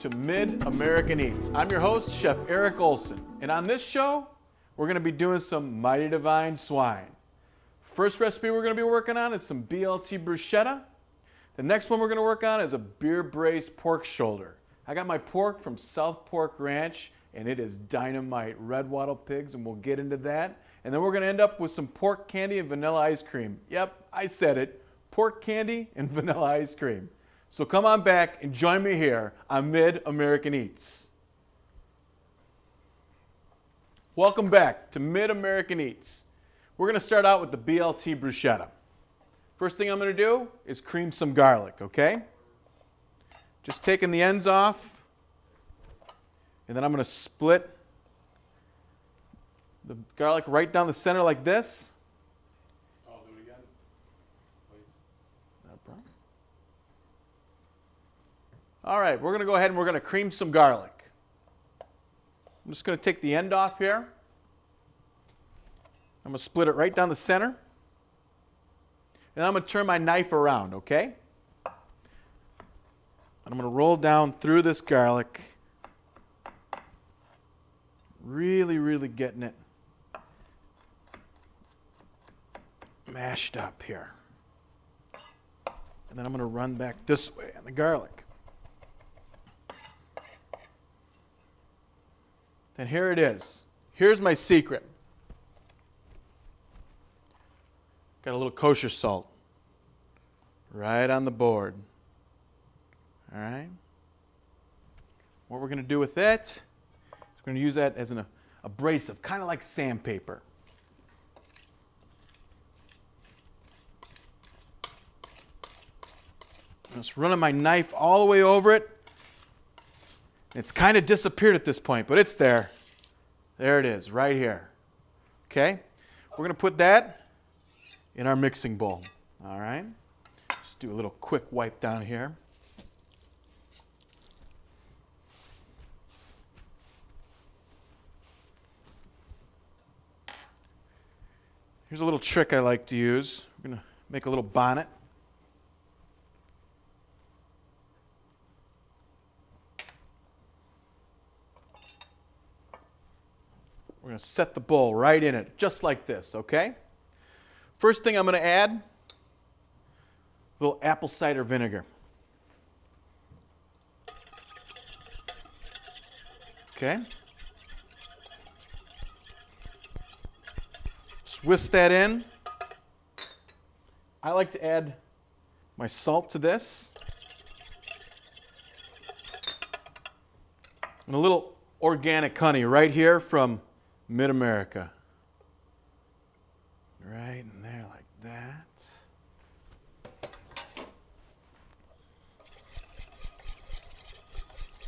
to Mid-American Eats. I'm your host, Chef ERIC Olsen, and on this show, we're going to be doing some mighty divine swine. First recipe we're going to be working on is some BLT bruschetta. The next one we're going to work on is a beer-braised pork shoulder. I got my pork from South Pork Ranch, and it is dynamite, red wattle pigs, and we'll get into that. And then we're going to end up with some pork candy and vanilla ice cream. Yep, I said it, pork candy and vanilla ice cream. So come on back and join me here on Mid-American Eats. Welcome back to Mid-American Eats. We're going to start out with the BLT bruschetta. First thing I'm going to do is cream some garlic, okay? Just taking the ends off, and then I'm going to split the garlic right down the center like this. I'll do it again, please. No problem. All right, we're going to go ahead and we're going to cream some garlic. I'm just going to take the end off here. I'm going to split it right down the center. And I'm going to turn my knife around, okay? And I'm going to roll down through this garlic. Really getting it mashed up here. And then I'm going to run back this way on the garlic. And here it is. Here's my secret. Got a little kosher salt right on the board. All right. What we're going to do with it is we're going to use that as an abrasive, kind of like sandpaper. I'm just running my knife all the way over it. It's kind of disappeared at this point, but it's there. There it is, right here. Okay? We're going to put that in our mixing bowl. All right? Just do a little quick wipe down here. Here's a little trick I like to use. We're going to make a little bonnet. We're going to set the bowl right in it, just like this, okay? First thing I'm going to add, a little apple cider vinegar. Okay? Just whisk that in. I like to add my salt to this. And a little organic honey right here from Mid-America. Right in there like that.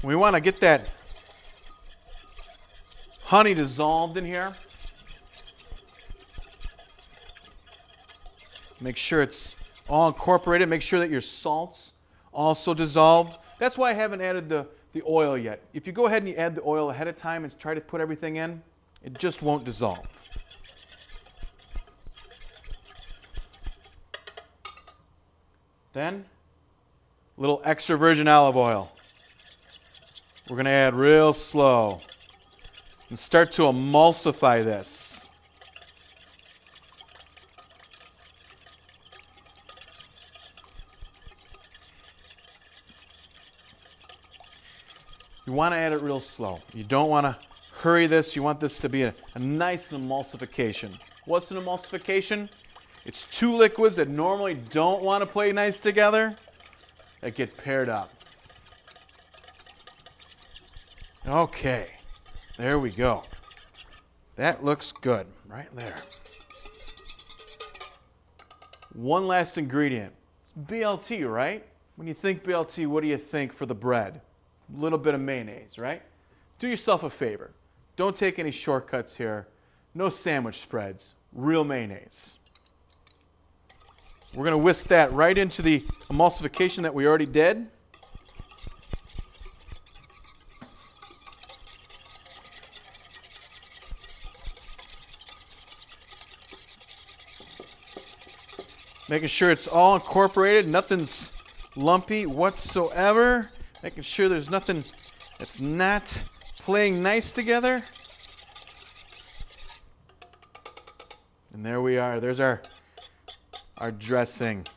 We want to get that honey dissolved in here. Make sure it's all incorporated. Make sure that your salt's also dissolved. That's why I haven't added the oil yet. If you go ahead and you add the oil ahead of time and try to put everything in, it just won't dissolve. Then, a little extra virgin olive oil. We're going to add real slow and start to emulsify this. You want to add it real slow. You don't want to hurry this. You want this to be a nice emulsification. What's an emulsification? It's two liquids that normally don't want to play nice together that get paired up. Okay, there we go. That looks good right there. One last ingredient. It's BLT, right? When you think BLT, what do you think for the bread? A little bit of mayonnaise, right? Do yourself a favor. Don't take any shortcuts here. No sandwich spreads. Real mayonnaise. We're going to whisk that right into the emulsification that we already did. Making sure it's all incorporated, nothing's lumpy whatsoever. Making sure there's nothing that's not playing nice together. And there we are. There's our dressing,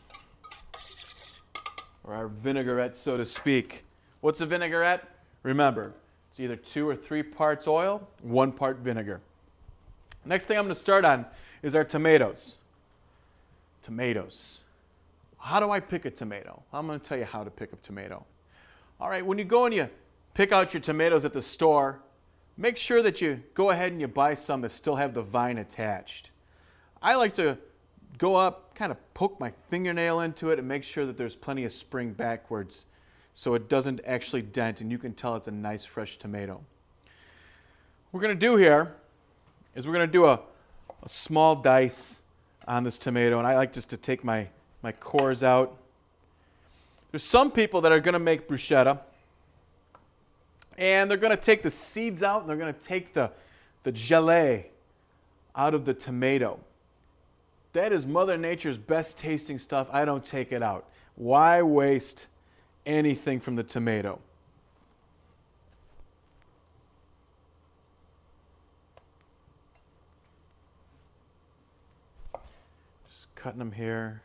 or our vinaigrette, so to speak. What's a vinaigrette? Remember, it's either 2 or 3 parts oil, 1 part vinegar. Next thing I'm going to start on is our tomatoes. Tomatoes. How do I pick a tomato? I'm going to tell you how to pick a tomato. All right, when you go and you pick out your tomatoes at the store, make sure that you go ahead and you buy some that still have the vine attached. I like to go up, kind of poke my fingernail into it and make sure that there's plenty of spring backwards so it doesn't actually dent and you can tell it's a nice fresh tomato. What we're going to do here is we're going to do a small dice on this tomato, and I like just to take my cores out. There's some people that are going to make bruschetta, and they're going to take the seeds out and they're going to take the gelée out of the tomato. That is Mother Nature's best tasting stuff. I don't take it out. Why waste anything from the tomato? Just cutting them here.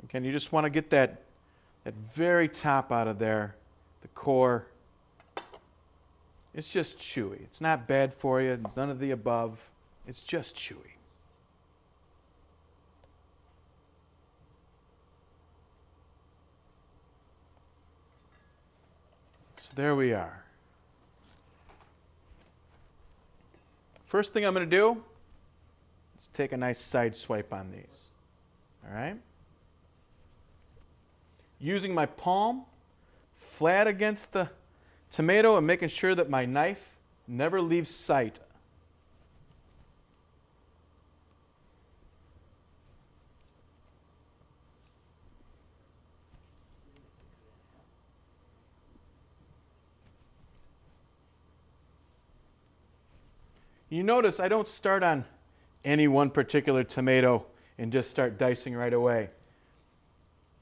Again, you just want to get that very top out of there, the core. It's just chewy. It's not bad for you, none of the above. It's just chewy. So there we are. First thing I'm going to do is take a nice side swipe on these. All right? Using my palm flat against the tomato and making sure that my knife never leaves sight. You notice I don't start on any one particular tomato and just start dicing right away.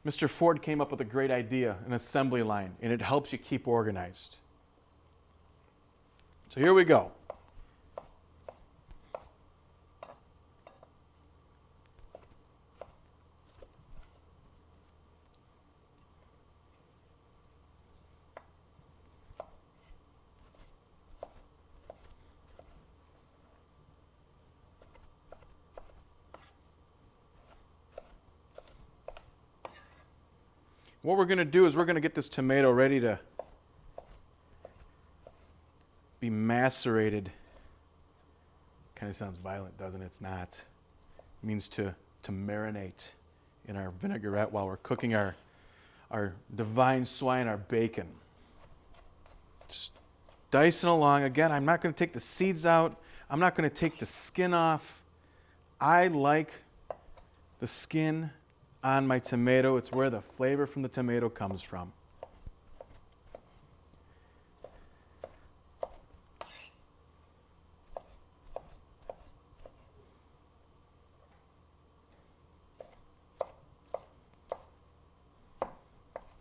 Mr. Ford came up with a great idea, an assembly line, and it helps you keep organized. So here we go. What we're going to do is we're going to get this tomato ready to be macerated. Kind of sounds violent, doesn't it? It's not. It means to marinate in our vinaigrette while we're cooking our divine swine, our bacon. Just dicing along. Again, I'm not going to take the seeds out. I'm not going to take the skin off. I like the skin on my tomato. It's where the flavor from the tomato comes from.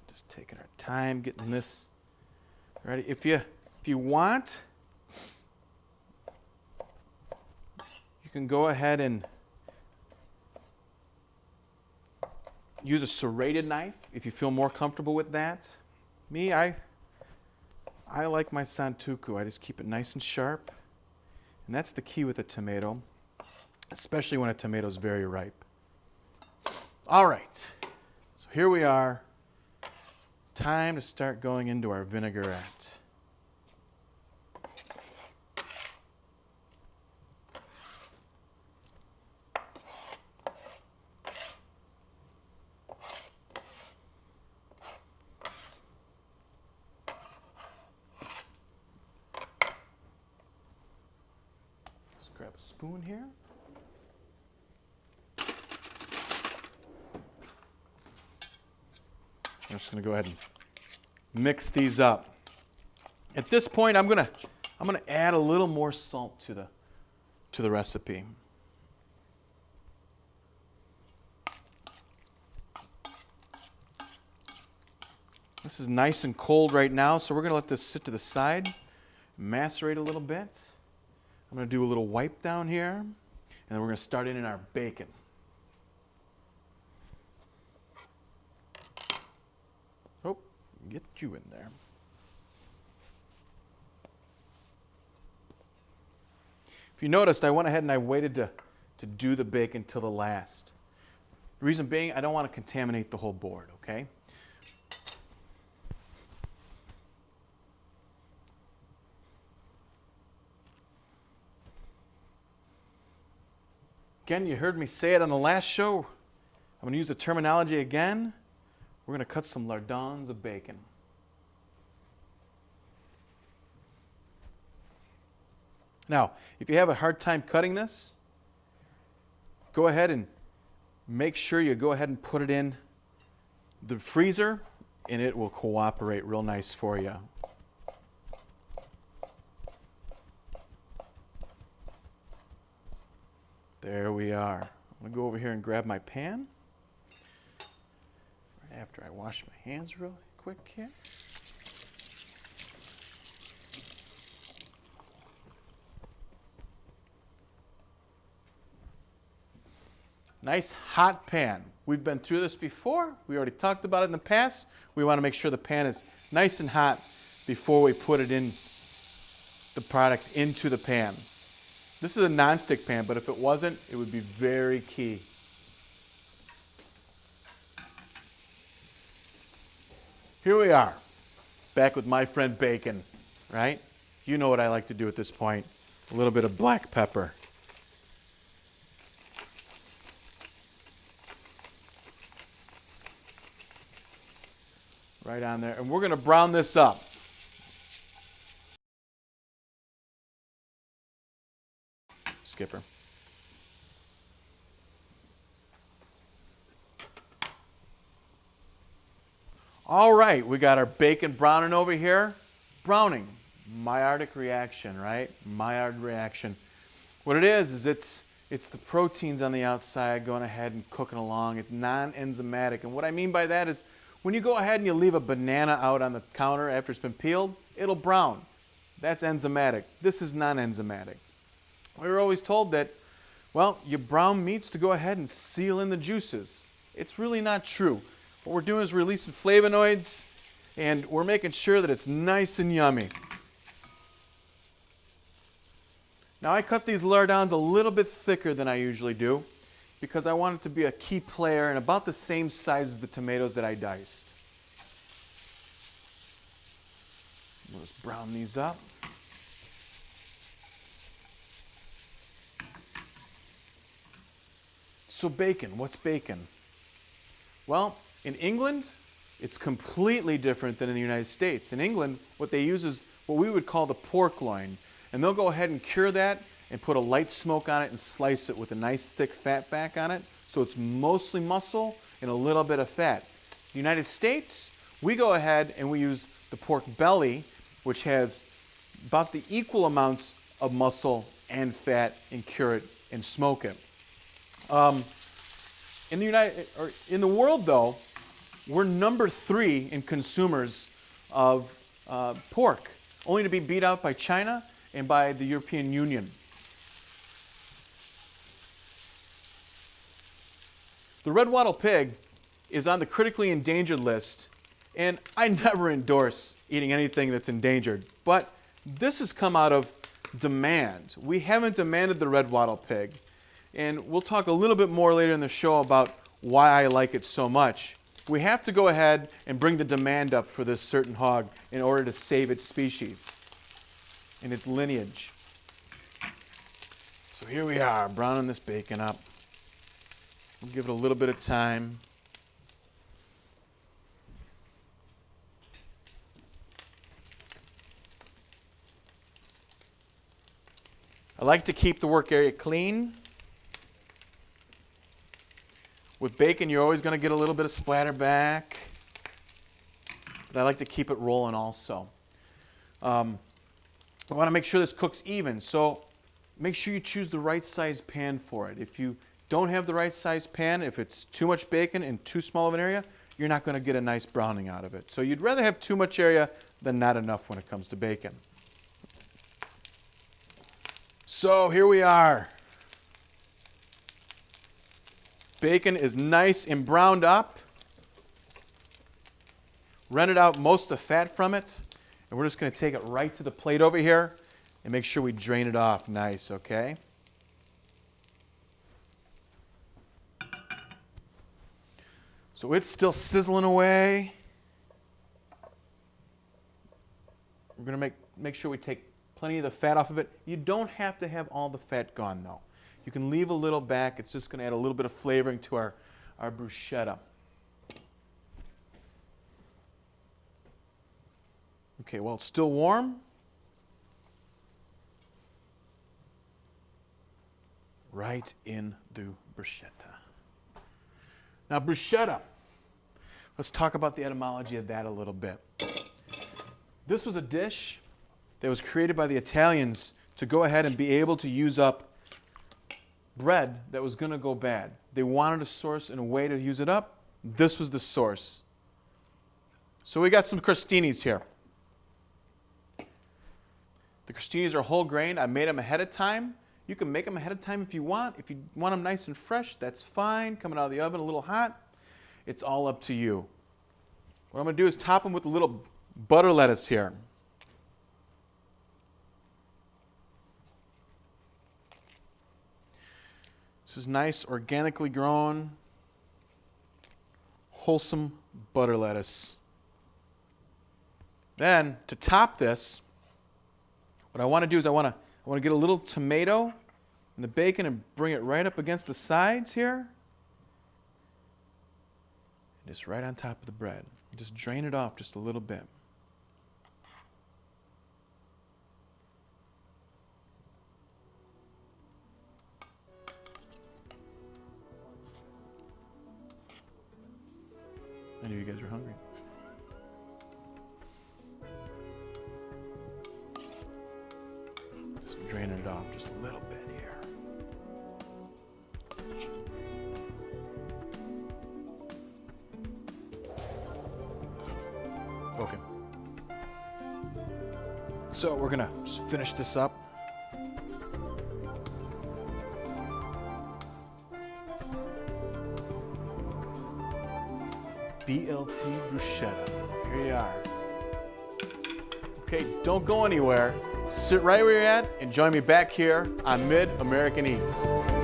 Just taking our time getting this ready. If you want, you can go ahead and use a serrated knife if you feel more comfortable with that. Me, I like my santuku. I just keep it nice and sharp. And that's the key with a tomato, especially when a tomato is very ripe. All right, so here we are. Time to start going into our vinaigrette. Grab a spoon here. I'm just going to go ahead and mix these up. At this point, I'm gonna add a little more salt to the recipe. This is nice and cold right now, so we're gonna let this sit to the side, macerate a little bit. I'm gonna do a little wipe down here, and then we're gonna start in our bacon. Oh, get you in there. If you noticed, I went ahead and I waited to do the bacon till the last. The reason being, I don't want to contaminate the whole board, okay? Again, you heard me say it on the last show. I'm going to use the terminology again. We're going to cut some lardons of bacon. Now, if you have a hard time cutting this, go ahead and make sure you go ahead and put it in the freezer, and it will cooperate real nice for you. There we are. I'm going to go over here and grab my pan. Right after I wash my hands real quick here. Nice hot pan. We've been through this before. We already talked about it in the past. We want to make sure the pan is nice and hot before we put it in the product into the pan. This is a non-stick pan, but if it wasn't, it would be very key. Here we are, back with my friend bacon, right? You know what I like to do at this point. A little bit of black pepper. Right on there. And we're going to brown this up. Skipper. All right, we got our bacon browning over here. Browning, Maillard reaction, right? Maillard reaction. What it is it's the proteins on the outside going ahead and cooking along. It's non-enzymatic. And what I mean by that is when you go ahead and you leave a banana out on the counter after it's been peeled, it'll brown. That's enzymatic. This is non-enzymatic. We were always told that, well, you brown meats to go ahead and seal in the juices. It's really not true. What we're doing is releasing flavonoids, and we're making sure that it's nice and yummy. Now, I cut these lardons a little bit thicker than I usually do because I want it to be a key player and about the same size as the tomatoes that I diced. Let's brown these up. So bacon, what's bacon? Well, in England, it's completely different than in the United States. In England, what they use is what we would call the pork loin. And they'll go ahead and cure that and put a light smoke on it and slice it with a nice thick fat back on it. So it's mostly muscle and a little bit of fat. The United States, we go ahead and we use the pork belly, which has about the equal amounts of muscle and fat, and cure it and smoke it. In the world, though, we're number 3 in consumers of pork, only to be beat out by China and by the European Union. The red wattle pig is on the critically endangered list, and I never endorse eating anything that's endangered, but this has come out of demand. We haven't demanded the red wattle pig, and we'll talk a little bit more later in the show about why I like it so much. We have to go ahead and bring the demand up for this certain hog in order to save its species and its lineage. So here we are, browning this bacon up. We'll give it a little bit of time. I like to keep the work area clean. With bacon, you're always going to get a little bit of splatter back. But I like to keep it rolling also. I want to make sure this cooks even, so make sure you choose the right size pan for it. If you don't have the right size pan, if it's too much bacon in too small of an area, you're not going to get a nice browning out of it. So you'd rather have too much area than not enough when it comes to bacon. So here we are. Bacon is nice and browned up. Rendered out most of the fat from it. And we're just going to take it right to the plate over here and make sure we drain it off nice, okay? So it's still sizzling away. We're going to make sure we take plenty of the fat off of it. You don't have to have all the fat gone, though. You can leave a little back. It's just going to add a little bit of flavoring to our bruschetta. Okay, well, it's still warm. Right in the bruschetta. Now, bruschetta. Let's talk about the etymology of that a little bit. This was a dish that was created by the Italians to go ahead and be able to use up bread that was going to go bad. They wanted a source and a way to use it up. This was the source. So we got some crostinis here. The crostinis are whole grain. I made them ahead of time. You can make them ahead of time if you want. If you want them nice and fresh, that's fine. Coming out of the oven a little hot. It's all up to you. What I'm going to do is top them with a little butter lettuce here. This is nice, organically grown, wholesome butter lettuce. Then, to top this, what I want to do is I want to get a little tomato and the bacon and bring it right up against the sides here. And just right on top of the bread. Just drain it off just a little bit. I knew you guys were hungry. Just draining it off just a little bit here. Okay. So we're gonna just finish this up. BLT bruschetta. Here you are. Okay, don't go anywhere. Sit right where you're at and join me back here on Mid-American Eats.